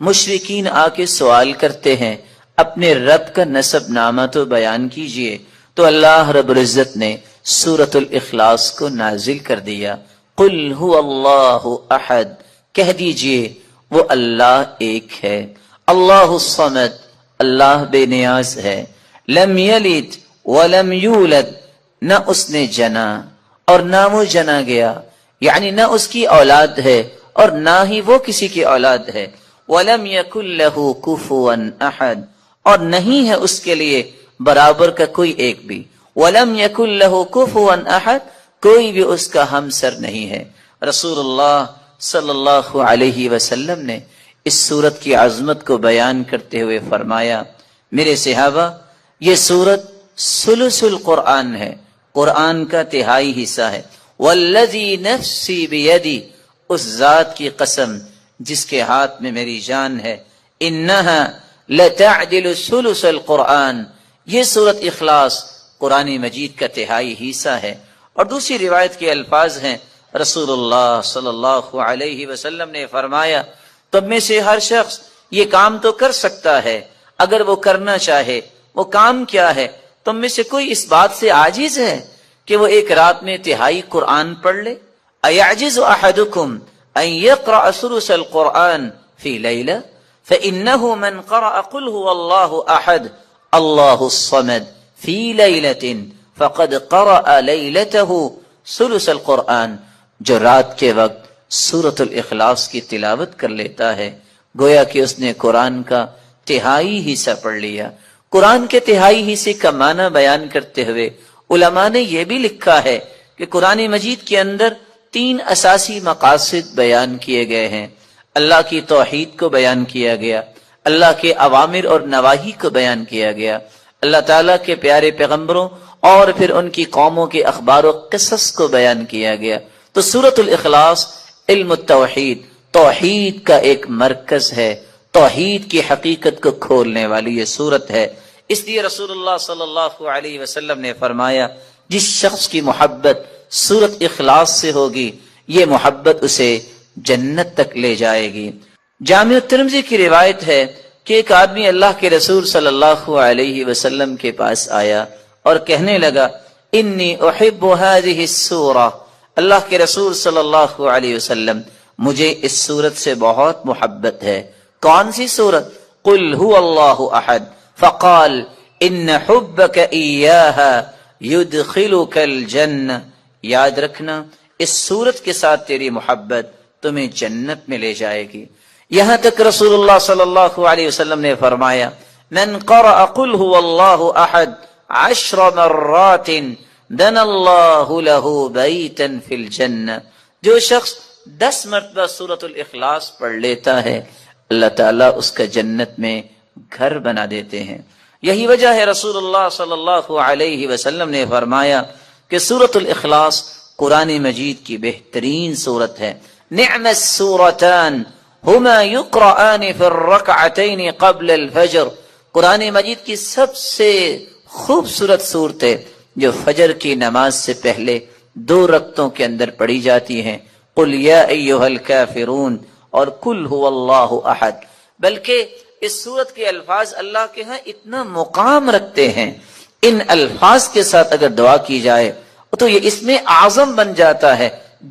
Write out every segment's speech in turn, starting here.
مشرکین آ کے سوال کرتے ہیں اپنے رب کا نسب نامہ تو بیان کیجئے، تو اللہ رب العزت نے سورۃ الاخلاص کو نازل کر دیا۔ قل هو اللہ احد، کہہ دیجئے وہ اللہ ایک ہے، اللہ الصمد، اللہ بے نیاز ہے، لم یلد ولم یولد، نہ اس نے جنا اور نہ وہ جنا گیا، یعنی نہ اس کی اولاد ہے اور نہ ہی وہ کسی کی اولاد ہے، وَلَمْ يَكُنْ لَهُ كُفُوًا أَحَدٌ، اور نہیں ہے اس کے لیے برابر کا کوئی ایک بھی، وَلَمْ يَكُنْ لَهُ كُفُوًا أَحَدٌ، کوئی بھی اس کا ہمسر نہیں ہے۔ رسول اللہ صلی اللہ علیہ وسلم نے اس سورت کی عظمت کو بیان کرتے ہوئے فرمایا، میرے صحابہ، یہ سورت ثلث القرآن ہے، قرآن کا تہائی حصہ ہے۔ وَالَّذِي نَفْسِي بِيَدِي، اس ذات کی قسم جس کے ہاتھ میں میری جان ہے، انہا لتعدل ثلث القرآن، یہ سورت اخلاص قرآن مجید کا تہائی حصہ ہے۔ اور دوسری روایت کے الفاظ ہیں، رسول اللہ صلی اللہ علیہ وسلم نے فرمایا، تم میں سے ہر شخص یہ کام تو کر سکتا ہے اگر وہ کرنا چاہے، وہ کام کیا ہے؟ تم میں سے کوئی اس بات سے عاجز ہے کہ وہ ایک رات میں تہائی قرآن پڑھ لے؟ ایعجز احدکم ان یقرأ ثلث القرآن فی لیلہ فإنہ من قرأ قل هو اللہ احد اللہ الصمد فی لیلۃ فقد قرأ لیلتہ ثلث القرآن، جو رات کے وقت سورۃ الاخلاص کی تلاوت کر لیتا ہے گویا کہ اس نے قرآن کا تہائی حصہ پڑھ لیا۔ قرآن کے تہائی حصے کا معنی بیان کرتے ہوئے علماء نے یہ بھی لکھا ہے کہ قرآن مجید کے اندر 3 اساسی مقاصد بیان کیے گئے ہیں۔ اللہ کی توحید کو بیان کیا گیا، اللہ کے اوامر اور نواہی کو بیان کیا گیا، اللہ تعالیٰ کے پیارے پیغمبروں اور پھر ان کی قوموں کے اخبار و قصص کو بیان کیا گیا۔ تو سورۃ الاخلاص علم التوحید، توحید کا ایک مرکز ہے، توحید کی حقیقت کو کھولنے والی یہ سورت ہے۔ اس لیے رسول اللہ صلی اللہ علیہ وسلم نے فرمایا، جس شخص کی محبت سورت اخلاص سے ہوگی یہ محبت اسے جنت تک لے جائے گی۔ جامع ترمذی کی روایت ہے کہ ایک آدمی اللہ کے رسول صلی اللہ علیہ وسلم کے پاس آیا اور کہنے لگا، انی احب هذه السورہ، اللہ کے رسول صلی اللہ علیہ وسلم مجھے اس سورت سے بہت محبت ہے۔ کون سی سورت؟ قل هو اللہ احد، فقال ان حبک ایاہا یدخلک الجنہ، یاد رکھنا اس سورت کے ساتھ تیری محبت تمہیں جنت میں لے جائے گی۔ یہاں تک رسول اللہ صلی اللہ علیہ وسلم نے فرمایا، من قرأ قل هو اللہ احد 10 مرات بنى اللہ له بیتا فی الجنہ، جو شخص 10 مرتبہ سورۃ الاخلاص پڑھ لیتا ہے اللہ تعالیٰ اس کا جنت میں گھر بنا دیتے ہیں۔ یہی وجہ ہے رسول اللہ صلی اللہ علیہ وسلم نے فرمایا کہ سورۃ الاخلاص قرآن مجید کی بہترین سورت ہے۔ نعم السورتان ہما یقرآن فی الرکعتین قبل الفجر، قرآن مجید کی سب سے خوبصورت صورتیں جو فجر کی نماز سے پہلے 2 رکعتوں کے اندر پڑھی جاتی ہیں، قل یا ایھا الکافرون اور قل هو اللہ احد۔ بلکہ اس سورت کے الفاظ اللہ کے ہاں اتنا مقام رکھتے ہیں، ان الفاظ کے ساتھ اگر دعا کی جائے تو یہ اس میں اعظم بن جاتا ہے،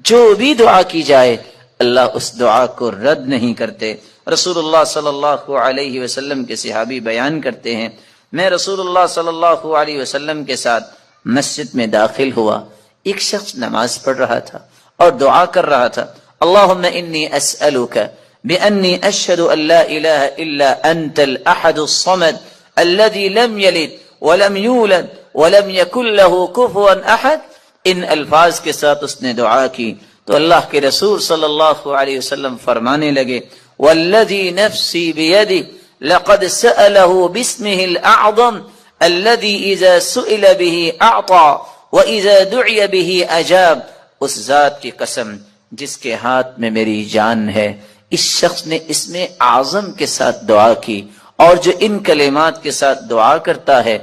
جو بھی دعا کی جائے اللہ اس دعا کو رد نہیں کرتے۔ رسول اللہ صلی اللہ علیہ وسلم کے صحابی بیان کرتے ہیں، میں رسول اللہ صلی اللہ علیہ وسلم کے ساتھ مسجد میں داخل ہوا، ایک شخص نماز پڑھ رہا تھا اور دعا کر رہا تھا، اللہم انی اسألک بأنی اشہد ان لا الہ الا انت الاحد الصمد الذي لم یلد ولم یولد ولم یکن له کفوا احد۔ ان الفاظ کے ساتھ اس نے دعا کی تو اللہ کے رسول صلی اللہ علیہ وسلم فرمانے لگے، والذی نفسی بیدی لقد سأله باسمه الاعظم الذي اذا سئل به اعطى واذا دعي به اجاب، اس ذات کی قسم جس کے ہاتھ میں میری جان ہے، اس شخص نے اسم اعظم کے ساتھ دعا کی، اور جو ان کلمات کے ساتھ دعا کرتا ہے،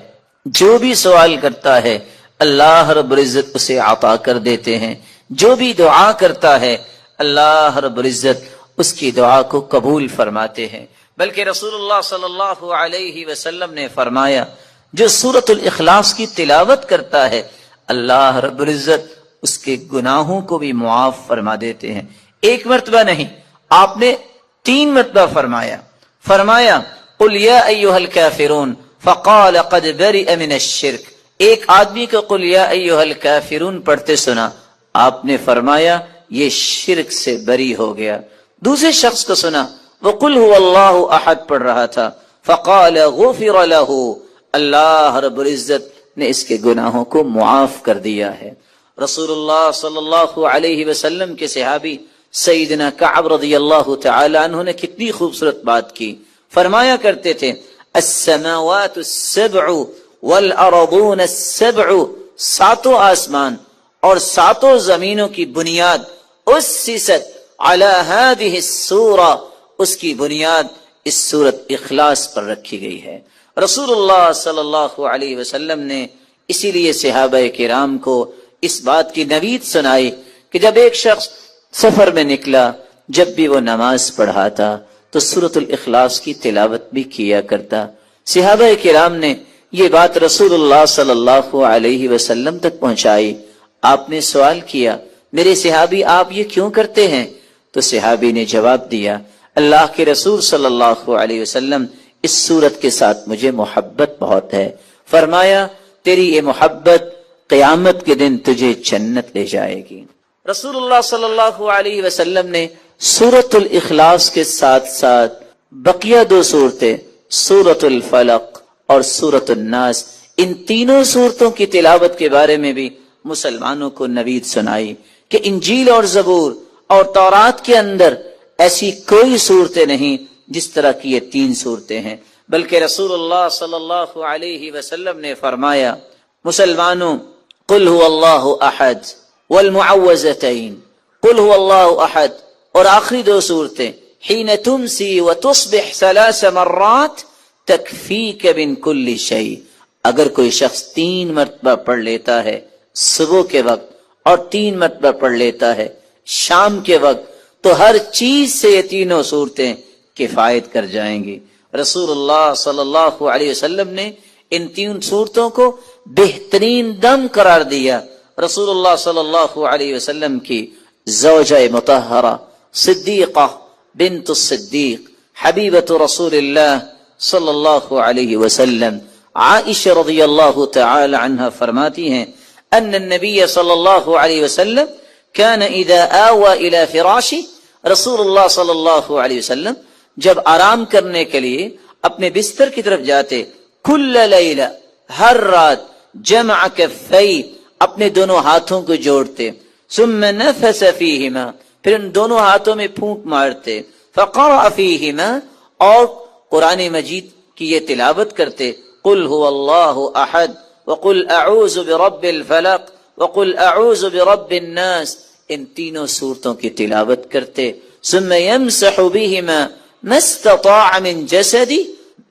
جو بھی سوال کرتا ہے اللہ رب العزت اسے عطا کر دیتے ہیں، جو بھی دعا کرتا ہے اللہ رب العزت اس کی دعا کو قبول فرماتے ہیں۔ بلکہ رسول اللہ صلی اللہ علیہ وسلم نے فرمایا جو سورۃ الاخلاص کی تلاوت کرتا ہے اللہ رب العزت اس کے گناہوں کو بھی معاف فرما دیتے ہیں۔ ایک مرتبہ نہیں، آپ نے 3 مرتبہ فرمایا قل یا ایھا الکافرون فقال قد برئ من الشرک۔ ایک آدمی کو قل یا ایھا الکافرون پڑھتے سنا، آپ نے فرمایا یہ شرک سے بری ہو گیا۔ دوسرے شخص کو سنا وہ قل هو اللہ احد پڑھ رہا تھا، فقال غفر له، اللہ رب العزت نے اس کے گناہوں کو معاف کر دیا ہے۔ رسول اللہ صلی اللہ علیہ وسلم کے صحابی سیدنا کعب رضی اللہ تعالی عنہ نے کتنی خوبصورت بات کی، فرمایا کرتے تھے السماوات السبع والارضون السبع، 7 آسمان اور 7 زمینوں کی بنیاد اسست علی هذه السورہ، اس کی بنیاد اس سورت اخلاص پر رکھی گئی ہے۔ رسول اللہ صلی اللہ علیہ وسلم نے اسی لیے صحابہ کرام کو اس بات کی نوید سنائی کہ جب ایک شخص سفر میں نکلا، جب بھی وہ نماز پڑھاتا تو سورۃ الاخلاص کی تلاوت بھی کیا کرتا۔ صحابہ کرام نے یہ بات رسول اللہ صلی اللہ علیہ وسلم تک پہنچائی۔ آپ نے سوال کیا میرے صحابی آپ یہ کیوں کرتے ہیں؟ تو صحابی نے جواب دیا اللہ کے رسول صلی اللہ علیہ وسلم اس سورت کے ساتھ مجھے محبت بہت ہے، فرمایا تیری یہ محبت قیامت کے دن تجھے جنت لے جائے گی۔ رسول اللہ صلی اللہ علیہ وسلم نے سورۃ الاخلاص کے ساتھ ساتھ بقیہ 2 صورتیں سورۃ الفلق اور سورۃ الناس، ان تینوں صورتوں کی تلاوت کے بارے میں بھی مسلمانوں کو نوید سنائی کہ انجیل اور زبور اور تورات کے اندر ایسی کوئی صورتیں نہیں جس طرح کی یہ 3 صورتیں ہیں، بلکہ رسول اللہ صلی اللہ علیہ وسلم نے فرمایا مسلمانوں قل هو اللہ احد والمعوذتین، قل هو اللہ احد اور آخری 2 صورتیں حین تمسی وتصبح 3 مرات تکفیک من کل شیء، اگر کوئی شخص 3 مرتبہ پڑھ لیتا ہے صبح کے وقت اور 3 مرتبہ پڑھ لیتا ہے شام کے وقت تو ہر چیز سے یہ تینوں صورتیں کفایت کر جائیں گی۔ رسول اللہ صلی اللہ علیہ وسلم نے ان 3 صورتوں کو بہترین دم قرار دیا۔ رسول اللہ صلی اللہ علیہ وسلم کی زوجہ مطہرہ صدیقہ بنت الصدیق حبیبۃ رسول اللہ صلی اللہ علیہ وسلم عائشہ رضی اللہ تعالی عنہ فرماتی ہیں ان النبی صلی اللہ علیہ وسلم كان اذا آوى الى فراشی، رسول اللہ صلی اللہ علیہ وسلم جب آرام کرنے کے لیے اپنے بستر کی طرف جاتے کل لیلہ، ہر رات جمع کفی، اپنے دونوں ہاتھوں کو جوڑتے، ثم نفس فیہما، پھر ان دونوں ہاتھوں میں پھونک مارتے، فقرأ فیہما، اور قرآن مجید کی یہ تلاوت کرتے قل هو اللہ احد وقل اعوذ برب الفلق وقل اعوذ برب الناس، ان تینوں صورتوں کی تلاوت کرتے، ثم يمسح بهما ما استطاع من جسدی،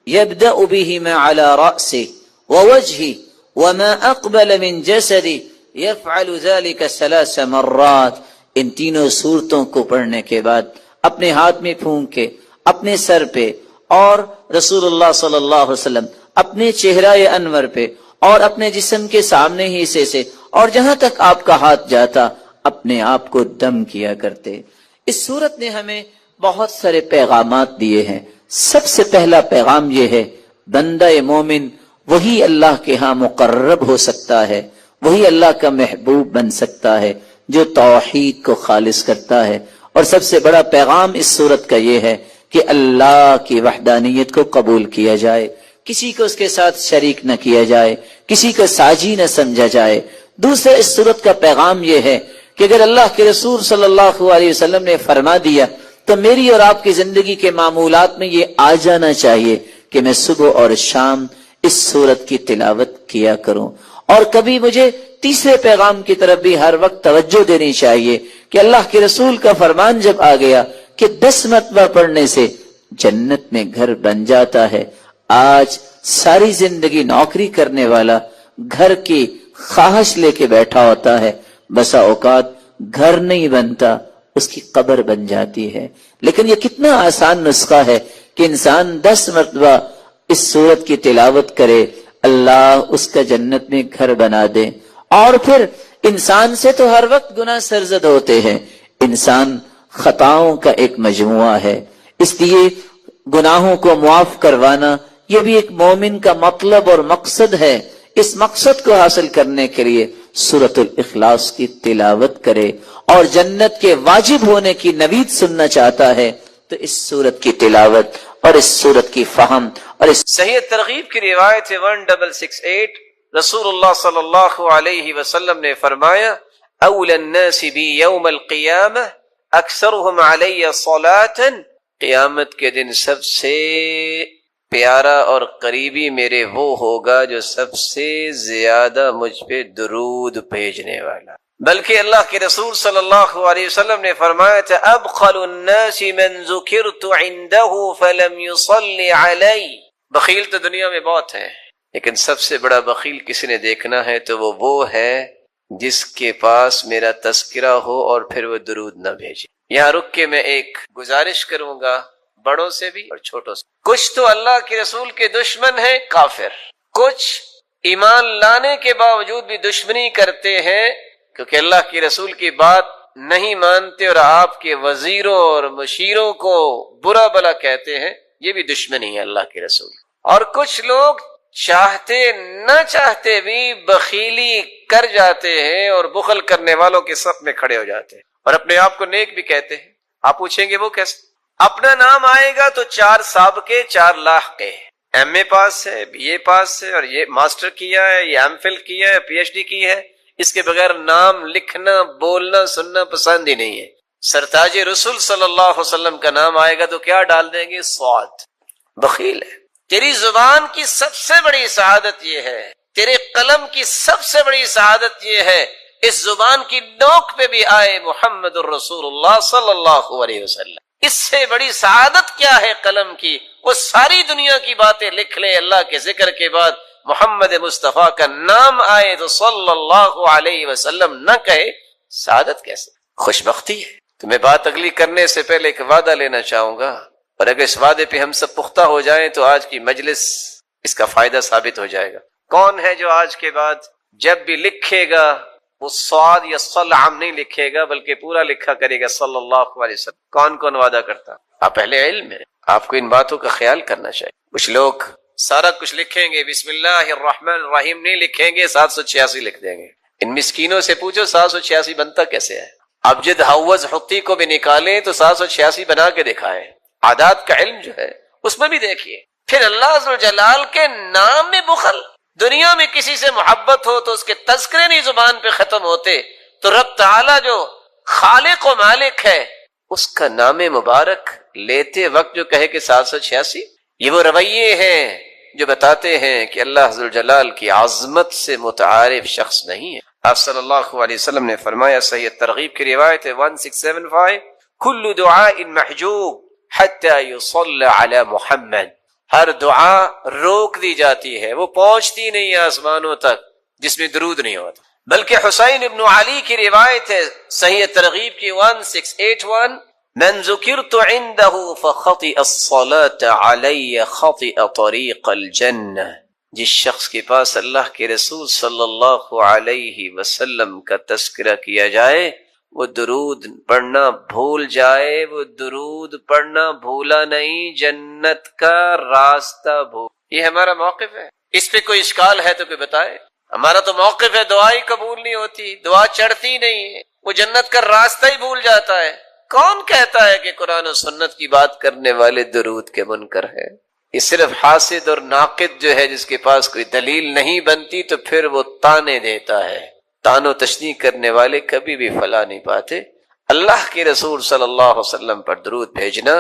يبدأ بهما على رأسه ووجهه وما اقبل من جسدی، يفعل ذلك 3 مرات۔ ان تینوں صورتوں کو پڑھنے کے بعد اپنے ہاتھ میں پھونک کے اپنے سر پہ اور رسول اللہ صلی اللہ علیہ وسلم اپنے چہرہ انور پہ اور اپنے جسم کے سامنے ہی حصے سے اور جہاں تک آپ کا ہاتھ جاتا اپنے آپ کو دم کیا کرتے۔ اس صورت نے ہمیں بہت سارے پیغامات دیے ہیں۔ سب سے پہلا پیغام یہ ہے بندہ مومن وہی اللہ کے ہاں مقرب ہو سکتا ہے، وہی اللہ کا محبوب بن سکتا ہے جو توحید کو خالص کرتا ہے۔ اور سب سے بڑا پیغام اس صورت کا یہ ہے کہ اللہ کی وحدانیت کو قبول کیا جائے، کسی کو اس کے ساتھ شریک نہ کیا جائے، کسی کو ساجی نہ سمجھا جائے۔ دوسرا اس صورت کا پیغام یہ ہے کہ اگر اللہ کے رسول صلی اللہ علیہ وسلم نے فرما دیا تو میری اور آپ کی زندگی کے معمولات میں یہ آ جانا چاہیے کہ میں صبح اور شام اس صورت کی تلاوت کیا کروں۔ اور کبھی مجھے تیسرے پیغام کی طرف بھی ہر وقت توجہ دینی چاہیے کہ اللہ کے رسول کا فرمان جب آ گیا کہ 10 مرتبہ پڑھنے سے جنت میں گھر بن جاتا ہے۔ آج ساری زندگی نوکری کرنے والا گھر کی خواہش لے کے بیٹھا ہوتا ہے، بسا اوقات گھر نہیں بنتا، اس کی قبر بن جاتی ہے۔ لیکن یہ کتنا آسان نسخہ ہے کہ انسان 10 مرتبہ اس سورت کی تلاوت کرے، اللہ اس کا جنت میں گھر بنا دے۔ اور پھر انسان سے تو ہر وقت گناہ سرزد ہوتے ہیں، انسان خطاؤں کا ایک مجموعہ ہے، اس لیے گناہوں کو معاف کروانا یہ بھی ایک مومن کا مطلب اور مقصد ہے۔ اس مقصد کو حاصل کرنے کے لیے سورۃ الاخلاص کی تلاوت کرے، اور جنت کے واجب ہونے کی نوید سننا چاہتا ہے تو اس سورت کی تلاوت اور اس سورت کی فہم اور اس صحیح ترغیب کی روایت ہے 1668، رسول اللہ صلی اللہ علیہ وسلم نے فرمایا اول الناس بی یوم القیامہ اکثرهم علی صلاۃ، قیامت کے دن سب سے پیارا اور قریبی میرے وہ ہوگا جو سب سے زیادہ مجھ پہ درود بھیجنے والا۔ بلکہ اللہ کے رسول صلی اللہ علیہ وسلم نے فرمایا تھا ابخل الناس من ذکرت عنده فلم يصل علی، بخیل تو دنیا میں بہت ہیں، لیکن سب سے بڑا بخیل کسی نے دیکھنا ہے تو وہ ہے جس کے پاس میرا تذکرہ ہو اور پھر وہ درود نہ بھیجے۔ یہاں رک کے میں ایک گزارش کروں گا، بڑوں سے بھی اور چھوٹوں سے۔ کچھ تو اللہ کے رسول کے دشمن ہیں، کافر، کچھ ایمان لانے کے باوجود بھی دشمنی کرتے ہیں کیونکہ اللہ کے رسول کی بات نہیں مانتے اور آپ کے وزیروں اور مشیروں کو برا بلا کہتے ہیں، یہ بھی دشمنی ہے اللہ کے رسول۔ اور کچھ لوگ چاہتے نہ چاہتے بھی بخیلی کر جاتے ہیں اور بخل کرنے والوں کے صف میں کھڑے ہو جاتے ہیں اور اپنے آپ کو نیک بھی کہتے ہیں۔ آپ پوچھیں گے وہ کیسے؟ اپنا نام آئے گا تو 4 سابقے 4 لاحقے، ایم اے پاس ہے، بی اے پاس ہے، اور یہ ماسٹر کیا ہے، یہ ایم فل کیا ہے، پی ایچ ڈی کی ہے، اس کے بغیر نام لکھنا بولنا سننا پسند ہی نہیں ہے۔ سرتاج رسول صلی اللہ علیہ وسلم کا نام آئے گا تو کیا ڈال دیں گے؟ صاد، بخیل ہے۔ تیری زبان کی سب سے بڑی سعادت یہ ہے، تیرے قلم کی سب سے بڑی سعادت یہ ہے اس زبان کی نوک پہ بھی آئے محمد الرسول اللہ صلی اللہ علیہ وسلم۔ اس سے بڑی سعادت کیا ہے قلم کی؟ وہ ساری دنیا کی باتیں لکھ لے، اللہ کے ذکر کے بعد محمد مصطفیٰ کا نام آئے تو صلی اللہ علیہ وسلم نہ کہے، سعادت کیسے؟ خوش بختی ہے۔ تو میں بات اگلی کرنے سے پہلے ایک وعدہ لینا چاہوں گا، اور اگر اس وعدے پہ ہم سب پختہ ہو جائیں تو آج کی مجلس اس کا فائدہ ثابت ہو جائے گا۔ کون ہے جو آج کے بعد جب بھی لکھے گا وہ صاد یا صل عام نہیں لکھے گا بلکہ پورا لکھا کرے گا صلی اللہ علیہ وسلم؟ کون کون وعدہ کرتا؟ آپ اہل علم ہیں، آپ کو ان باتوں کا خیال کرنا چاہیے۔ کچھ لوگ سارا کچھ لکھیں گے، بسم اللہ الرحمن الرحیم نہیں لکھیں گے، 786 لکھ دیں گے۔ ان مسکینوں سے پوچھو 786 بنتا کیسے ہے؟ ابجد حوض حتی کو بھی نکالیں تو 786 بنا کے دکھائیں۔ عادات کا علم جو ہے اس میں بھی دیکھیے۔ پھر اللہ عز و جلال کے نام میں بخل، دنیا میں کسی سے محبت ہو تو اس کے تذکرے نہیں زبان پہ ختم ہوتے، تو رب تعالیٰ جو خالق و مالک ہے اس کا نام مبارک لیتے وقت جو کہے کہ 786، یہ وہ رویے ہیں جو بتاتے ہیں کہ اللہ عز و جلال کی عظمت سے متعارف شخص نہیں ہے۔ آپ صلی اللہ علیہ وسلم نے فرمایا، صحیح ترغیب کی روایت ہے 1675، کل دعاء محجوب حتی یصلی علی محمد، ہر دعا روک دی جاتی ہے، وہ پہنچتی نہیں ہے آسمانوں تک جس میں درود نہیں ہوتا۔ بلکہ حسین ابن علی کی روایت ہے صحیح ترغیب کی 1681، من ذکرت عنده فخطئ الصلاة علی خطئ طریق الجنہ، جس شخص کے پاس اللہ کے رسول صلی اللہ علیہ وسلم کا تذکرہ کیا جائے وہ درود پڑھنا بھول جائے، وہ درود پڑھنا بھولا نہیں، جنت کا راستہ بھول۔ یہ ہمارا موقف ہے، اس پہ کوئی اشکال ہے تو کوئی بتائے۔ ہمارا تو موقف ہے دعا ہی قبول نہیں ہوتی، دعا چڑھتی نہیں ہے، وہ جنت کا راستہ ہی بھول جاتا ہے۔ کون کہتا ہے کہ قرآن و سنت کی بات کرنے والے درود کے منکر ہے؟ یہ صرف حاسد اور ناقد جو ہے جس کے پاس کوئی دلیل نہیں بنتی تو پھر وہ تانے دیتا ہے۔ تان و تشنیع کرنے والے کبھی بھی فلاح نہیں پاتے۔ اللہ کے رسول صلی اللہ علیہ وسلم پر درود بھیجنا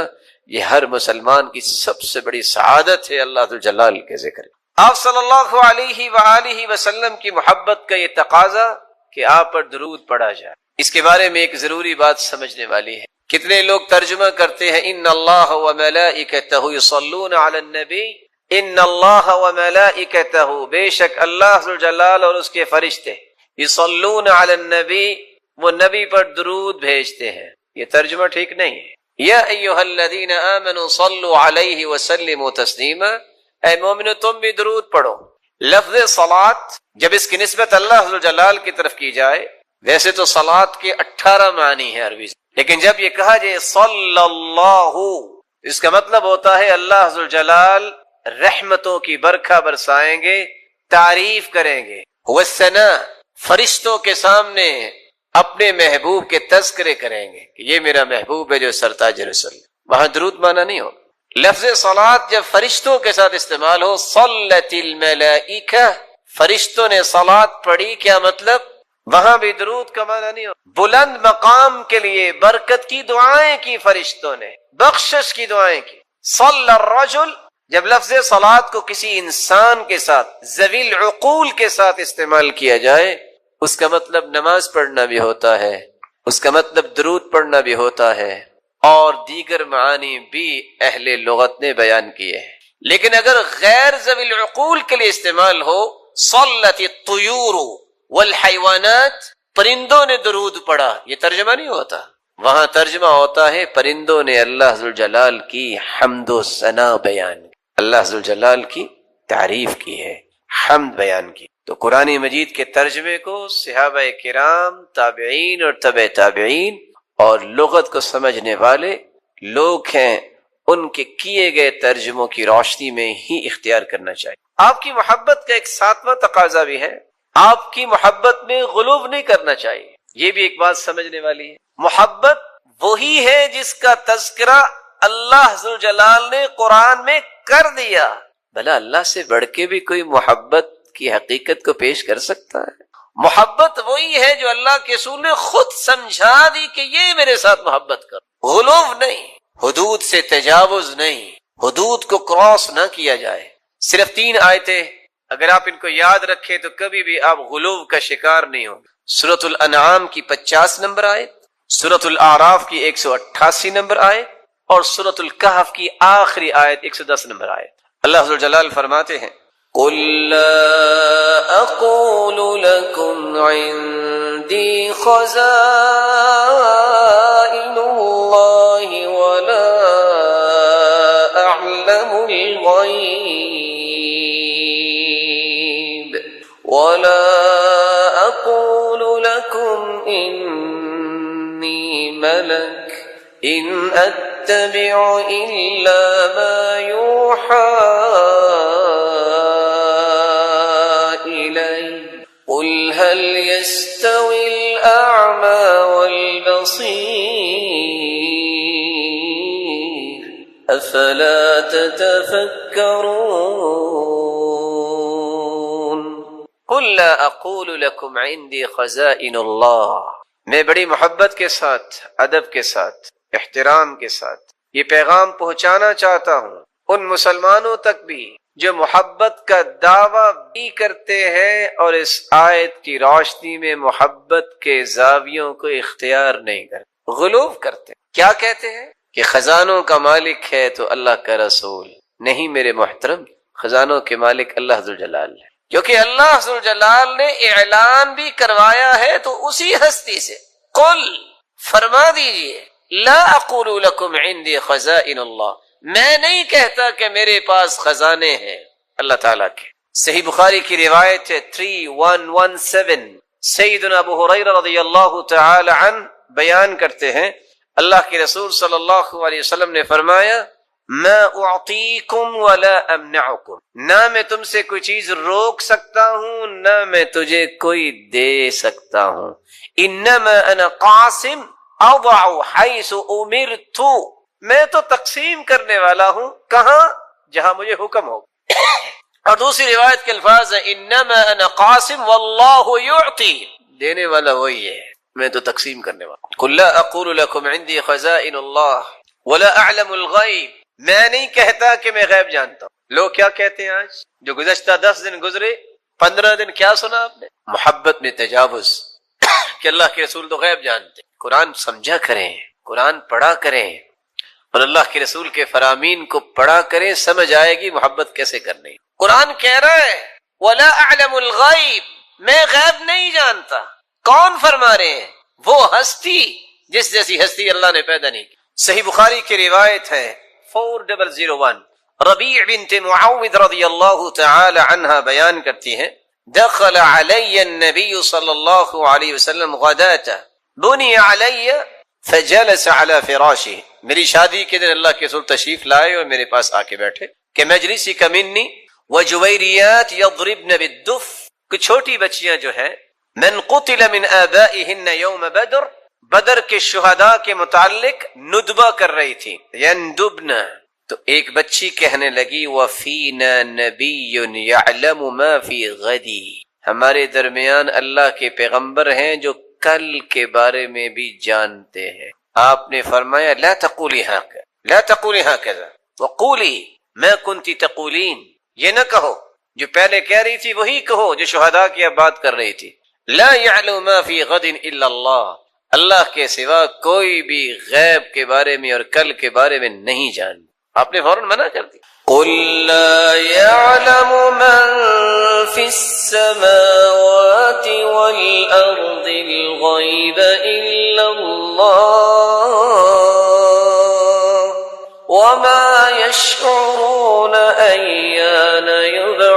یہ ہر مسلمان کی سب سے بڑی سعادت ہے اللہ ذو الجلال کے ذکر۔ آپ صلی اللہ علیہ وآلہ وسلم کی محبت کا یہ تقاضا کہ آپ پر درود پڑھا جائے، اس کے بارے میں ایک ضروری بات سمجھنے والی ہے۔ کتنے لوگ ترجمہ کرتے ہیں ان اللہ وملائکتہ یصلون علی النبی، ان اللہ وملائکتہ، بے شک اللہ ذو الجلال اور اس کے فرشتے، یصلون علی النبی، وہ نبی پر درود بھیجتے ہیں۔ یہ ترجمہ ٹھیک نہیں ہے۔ یا ایھا الذین آمنوا صلوا علیہ وسلموا تسلیما، اے مومنو تم بھی درود پڑھو۔ لفظ صلاۃ جب اس کی نسبت اللہ ذوالجلال کی طرف کی جائے، ویسے تو صلاۃ کے 18 معنی ہیں عربی سے، لیکن جب یہ کہا جائے صلی اللہ، اس کا مطلب ہوتا ہے اللہ ذوالجلال رحمتوں کی برکھا برسائیں گے، تعریف کریں گے، والثناء فرشتوں کے سامنے اپنے محبوب کے تذکرے کریں گے کہ یہ میرا محبوب ہے جو سرتاج رسول۔ وہاں درود مانا نہیں ہوگا۔ لفظ صلاۃ جب فرشتوں کے ساتھ استعمال ہو، صلت الملائکہ، فرشتوں نے صلاۃ پڑھی، کیا مطلب؟ وہاں بھی درود کا معنی نہیں ہو۔ بلند مقام کے لیے برکت کی دعائیں کی فرشتوں نے، بخشش کی دعائیں کی۔ صلی الرجل جب لفظ صلاۃ کو کسی انسان کے ساتھ، ذوی العقول کے ساتھ استعمال کیا جائے، اس کا مطلب نماز پڑھنا بھی ہوتا ہے، اس کا مطلب درود پڑھنا بھی ہوتا ہے، اور دیگر معانی بھی اہل لغت نے بیان کیے ہیں۔ لیکن اگر غیر ذوی العقول کے لیے استعمال ہو، صلت الطیور والحیوانات، پرندوں نے درود پڑھا، یہ ترجمہ نہیں ہوتا۔ وہاں ترجمہ ہوتا ہے پرندوں نے اللہ ذوالجلال کی حمد و ثنا بیان کی، اللہ ذوالجلال کی تعریف کی ہے، حمد بیان کی۔ تو قرآن مجید کے ترجمے کو صحابہ کرام، تابعین اور تبع تابعین اور لغت کو سمجھنے والے لوگ ہیں، ان کے کیے گئے ترجموں کی روشنی میں ہی اختیار کرنا چاہیے۔ آپ کی محبت کا ایک 7واں تقاضا بھی ہے، آپ کی محبت میں غلو نہیں کرنا چاہیے۔ یہ بھی ایک بات سمجھنے والی ہے۔ محبت وہی ہے جس کا تذکرہ اللہ ذوالجلال نے قرآن میں کر دیا۔ بھلا اللہ سے بڑھ کے بھی کوئی محبت کی حقیقت کو پیش کر سکتا ہے؟ محبت وہی ہے جو اللہ کے رسول نے خود سمجھا دی کہ یہ میرے ساتھ محبت کرو۔ غلو نہیں، حدود سے تجاوز نہیں، حدود کو کراس نہ کیا جائے۔ صرف 3 آیتیں اگر آپ ان کو یاد رکھیں تو کبھی بھی آپ غلو کا شکار نہیں ہوں گے۔ سورۃ الانعام کی 50 نمبر آیت، سورۃ الاعراف کی 188 نمبر آیت، اور سورۃ الکہف کی آخری آیت 110 نمبر آیت۔ اللہ ذوالجلال فرماتے ہیں قُل لَا أَقُولُ لَكُمْ عِنْدِي خَزَائِنُ اللَّهِ وَلَا أَعْلَمُ الْغَيْبَ وَلَا أَقُولُ لَكُمْ إِنِّي مَلَكٌ إِنْ أَتَّبِعُ إِلَّا مَا يُوحَى قل هل يستوي الأعمى والبصير أفلا تتفكرون قل لا أقول لكم عندي خزائن الله، میں بڑی محبت کے ساتھ، ادب کے ساتھ، احترام کے ساتھ یہ پیغام پہنچانا چاہتا ہوں ان مسلمانوں تک بھی جو محبت کا دعویٰ بھی کرتے ہیں اور اس آیت کی روشنی میں محبت کے زاویوں کو اختیار نہیں کرتے، غلو کرتے۔ کیا کہتے ہیں؟ کہ خزانوں کا مالک ہے تو اللہ کا رسول نہیں۔ میرے محترم، خزانوں کے مالک اللہ ذوالجلال ہے، کیونکہ اللہ ذوالجلال نے اعلان بھی کروایا ہے تو اسی ہستی سے۔ قل فرما دیجئے، لا اقول لکم عندی خزائن اللہ، میں نہیں کہتا کہ میرے پاس خزانے ہیں اللہ تعالیٰ کے۔ صحیح بخاری کی روایت ہے 3117، سیدنا ابو ہریرہ رضی اللہ تعالی عنہ بیان کرتے ہیں اللہ کے رسول صلی اللہ علیہ وسلم نے فرمایا ما اعطیکم ولا امنعکم، نہ میں تم سے کوئی چیز روک سکتا ہوں نہ میں تجھے کوئی دے سکتا ہوں، انما انا قاسم اضع حیث امرت، میں تو تقسیم کرنے والا ہوں کہاں؟ جہاں مجھے حکم ہو۔ اور دوسری روایت کے الفاظ ہیں انما انا قاسم واللہ یعطی، دینے والا وہی ہے، میں تو تقسیم کرنے والا۔ قل لا اقول لکم عندی خزائن اللہ ولا اعلم الغیب، میں نہیں کہتا کہ میں غیب جانتا ہوں۔ لوگ کیا کہتے ہیں آج؟ جو گزشتہ 10 دن گزرے، 15 دن کیا سنا آپ نے؟ محبت میں تجاوز کہ اللہ کے رسول تو غیب جانتے۔ قرآن سمجھا کریں، قرآن پڑھا کریں اور اللہ کے رسول کے فرامین کو پڑھا کریں، سمجھ آئے گی محبت کیسے کرنی۔ قرآن کہہ رہا ہے وَلَا أَعْلَمُ الْغَيْبِ، میں غیب نہیں جانتا۔ کون فرما رہے ہیں؟ وہ ہستی جس جیسی ہستی اللہ نے پیدا نہیں کی. صحیح بخاری کی روایت ہے 4001 ربیع بنت معوذ رضی اللہ تعالی عنہا بیان کرتی ہیں دخل علی النبی صلی اللہ علیہ وسلم غداة بنی علی فجلس على فراشه. میری شادی کے دن اللہ کے رسول تشریف لائے اور میرے پاس آ کے بیٹھے کہ مجلسی کا منی وجویریات یضربن بالدف. کچھ چھوٹی بچیاں جو ہیں من قتل من آبائهن یوم بدر، بدر کے شہداء کے متعلق ندبہ کر رہی تھی. یندبن، تو ایک بچی کہنے لگی وفینا نبی یعلم ما فی غدی، ہمارے درمیان اللہ کے پیغمبر ہیں جو کل کے بارے میں بھی جانتے ہیں. آپ نے فرمایا لا تقولی ہکذا وقولی ما کنتی تقولین، یہ نہ کہو جو پہلے کہہ رہی تھی وہی کہو جو شہداء کی اب بات کر رہی تھی. لا يعلم ما فی غد الا اللہ، اللہ کے سوا کوئی بھی غیب کے بارے میں اور کل کے بارے میں نہیں جانتا. آپ نے فوراً منع کر دی. قل لا يعلم من في السماوات والأرض الغيب إلا الله وما يشعرون أيان يبعثون.